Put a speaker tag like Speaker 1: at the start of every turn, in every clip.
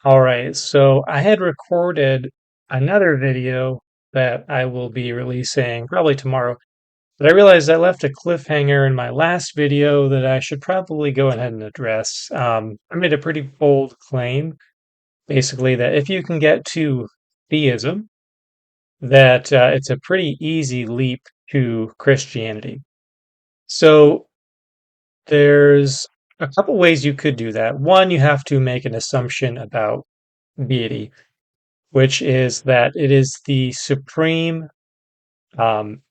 Speaker 1: All right, so I had recorded another video that I will be releasing probably tomorrow, but I realized I left a cliffhanger in my last video that I should probably go ahead and address. I made a pretty bold claim, basically, that if you can get to theism, that it's a pretty easy leap to Christianity. So there's a couple ways you could do that. One, you have to make an assumption about deity, which is that it is the supreme um,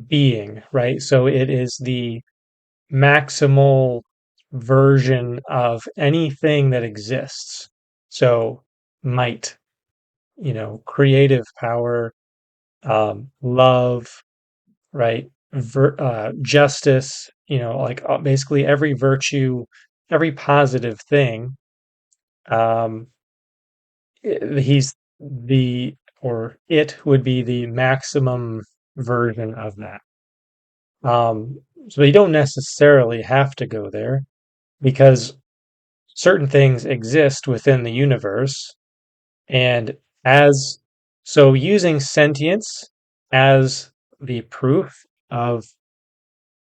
Speaker 1: being, right? So it is the maximal version of anything that exists. So might, creative power, love, right? Justice, like basically every virtue, every positive thing. Um, he's the or it would be the maximum version of that. So you don't necessarily have to go there because certain things exist within the universe, and as so using sentience as the proof of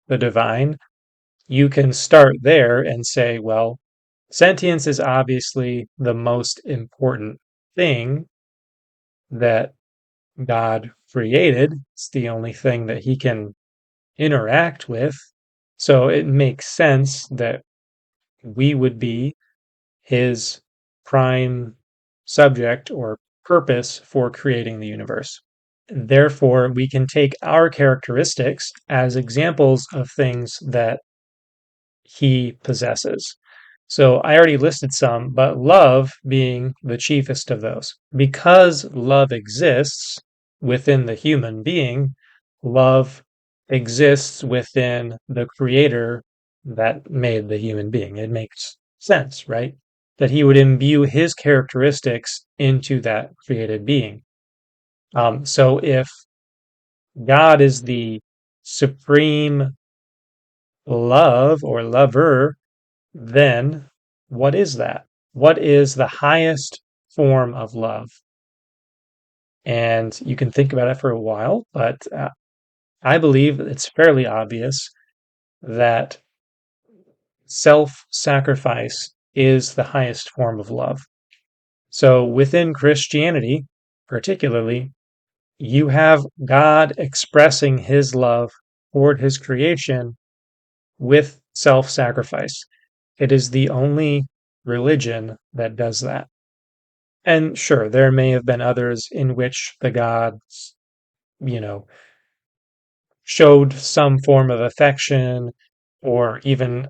Speaker 1: the divine, you can start there and say, well, sentience is obviously the most important thing that God created. It's the only thing that he can interact with. So it makes sense that we would be his prime subject or purpose for creating the universe. Therefore, we can take our characteristics as examples of things that he possesses. So I already listed some, but love being the chiefest of those. Because love exists within the human being, love exists within the creator that made the human being. It makes sense, right? That he would imbue his characteristics into that created being. So if God is the supreme love or lover, then what is that? What is the highest form of love? And you can think about it for a while, but I believe it's fairly obvious that self sacrifice is the highest form of love. So within Christianity, particularly, you have God expressing his love toward his creation with self sacrifice. It is the only religion that does that. And sure, there may have been others in which the gods, you know, showed some form of affection, or even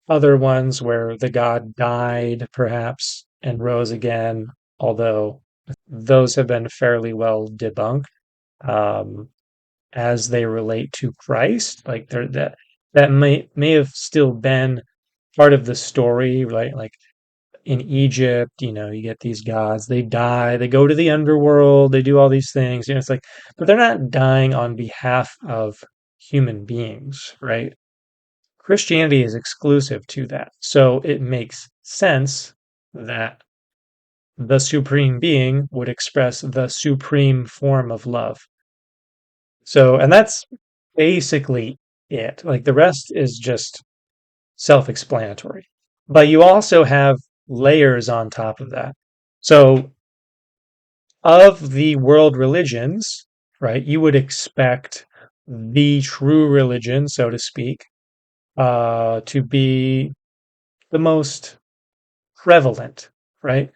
Speaker 1: other ones where the god died, perhaps, and rose again, although those have been fairly well debunked um, as they relate to Christ. Like that may have still been part of the story, right? Like in Egypt, you get these gods, they die, they go to the underworld, they do all these things. It's like, but they're not dying on behalf of human beings, right? Christianity is exclusive to that. So it makes sense that the supreme being would express the supreme form of love. So, and that's basically it. Like the rest is just self explanatory. But you also have layers on top of that. So, of the world religions, right, you would expect the true religion, so to speak, to be the most prevalent, right?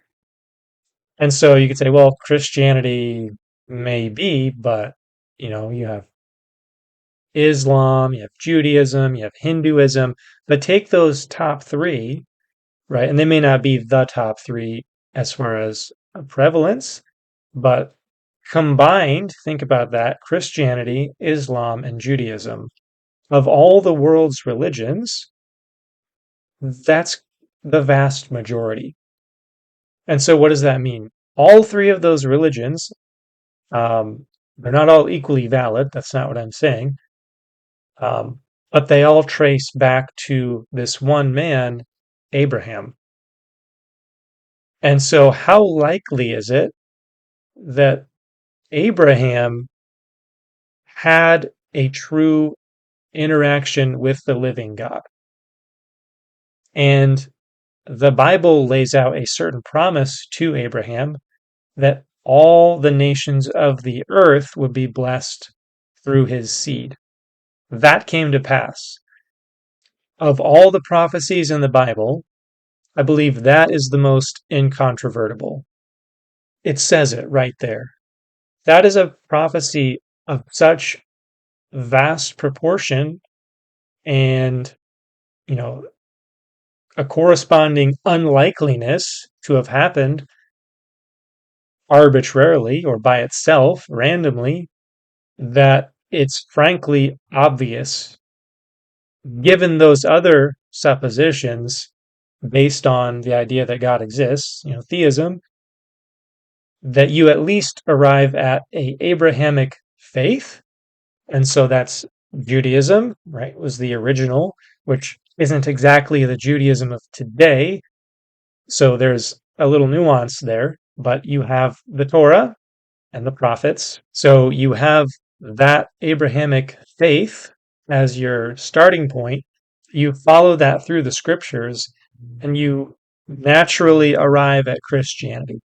Speaker 1: And so you could say, well, Christianity may be, but you have Islam, you have Judaism, you have Hinduism, but take those top three, right? And they may not be the top three as far as prevalence, but combined, think about that, Christianity, Islam, and Judaism. Of all the world's religions, that's the vast majority. And so what does that mean? All three of those religions, they're not all equally valid. That's not what I'm saying. Um, but they all trace back to this one man, Abraham. And so, how likely is it that Abraham had a true interaction with the living God? And the Bible lays out a certain promise to Abraham that all the nations of the earth would be blessed through his seed. That came to pass. Of all the prophecies in the Bible, I believe that is the most incontrovertible. It says it right there. That is a prophecy of such vast proportion and, you know, a corresponding unlikeliness to have happened arbitrarily or by itself, randomly, that it's frankly obvious, given those other suppositions based on the idea that God exists, theism, that you at least arrive at a Abrahamic faith. And so that's Judaism, right? Was the original, which isn't exactly the Judaism of today. So there's a little nuance there, but you have the Torah and the prophets. So you have that Abrahamic faith as your starting point. You follow that through the scriptures and you naturally arrive at Christianity.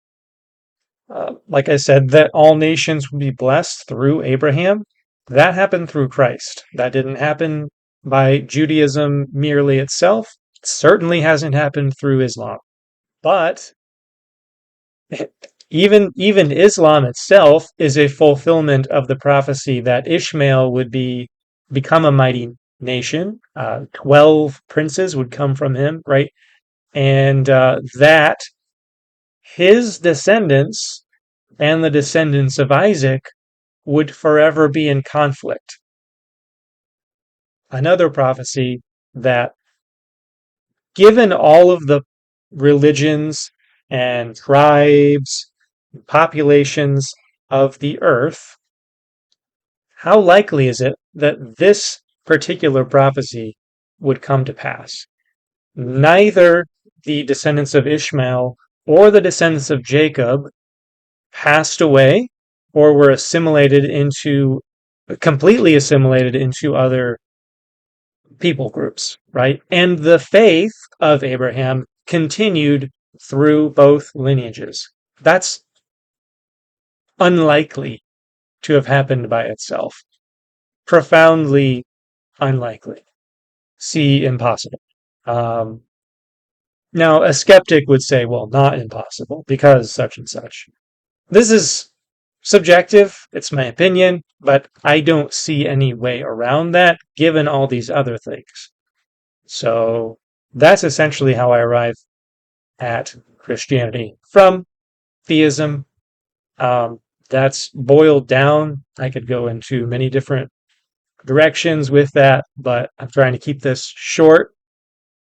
Speaker 1: Like I said, that all nations would be blessed through Abraham. That happened through Christ. That didn't happen by Judaism merely itself. It certainly hasn't happened through Islam. But even Islam itself is a fulfillment of the prophecy that Ishmael would become a mighty nation. 12 princes would come from him, right? And that his descendants and the descendants of Isaac would forever be in conflict. Another prophecy that, given all of the religions and tribes, populations of the earth, how likely is it that this particular prophecy would come to pass? Neither the descendants of Ishmael or the descendants of Jacob passed away or were completely assimilated into other people groups, right? And the faith of Abraham continued through both lineages. That's unlikely to have happened by itself. Profoundly unlikely. See, impossible. Now, a skeptic would say, well, not impossible, because such and such. This is subjective, it's my opinion, but I don't see any way around that given all these other things. So that's essentially how I arrive at Christianity from theism. That's boiled down. I could go into many different directions with that, but I'm trying to keep this short.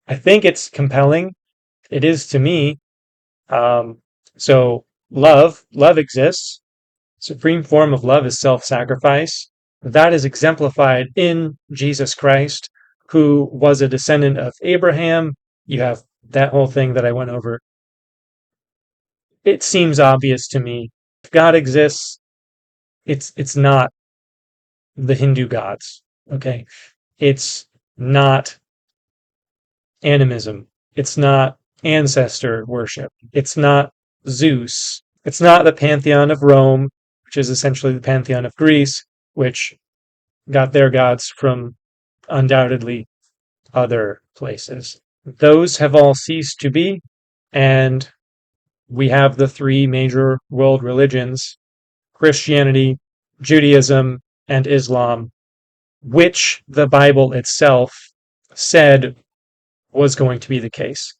Speaker 1: I think it's compelling. It is to me. So love exists. Supreme form of love is self-sacrifice. That is exemplified in Jesus Christ, who was a descendant of Abraham. You have that whole thing that I went over. It seems obvious to me. If God exists, it's not the Hindu gods. Okay. It's not animism. It's not ancestor worship. It's not Zeus. It's not the pantheon of Rome, which is essentially the pantheon of Greece, which got their gods from undoubtedly other places. Those have all ceased to be, and we have the three major world religions, Christianity, Judaism, and Islam, which the Bible itself said was going to be the case.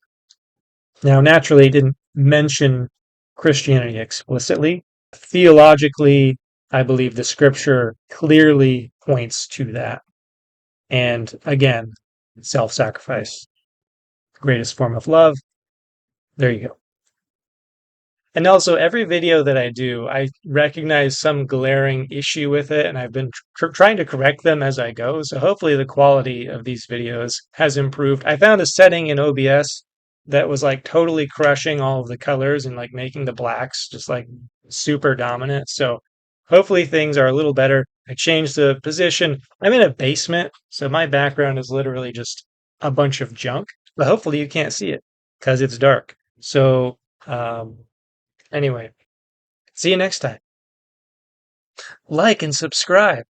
Speaker 1: Now, naturally, it didn't mention Christianity explicitly. Theologically, I believe the scripture clearly points to that. And again, self-sacrifice, greatest form of love. There you go. And also, every video that I do, I recognize some glaring issue with it, and I've been trying to correct them as I go. So hopefully the quality of these videos has improved. I found a setting in OBS that was like totally crushing all of the colors and like making the blacks just like super dominant. So hopefully things are a little better. I changed the position. I'm in a basement, so my background is literally just a bunch of junk, but hopefully you can't see it because it's dark. So, anyway, see you next time. Like and subscribe.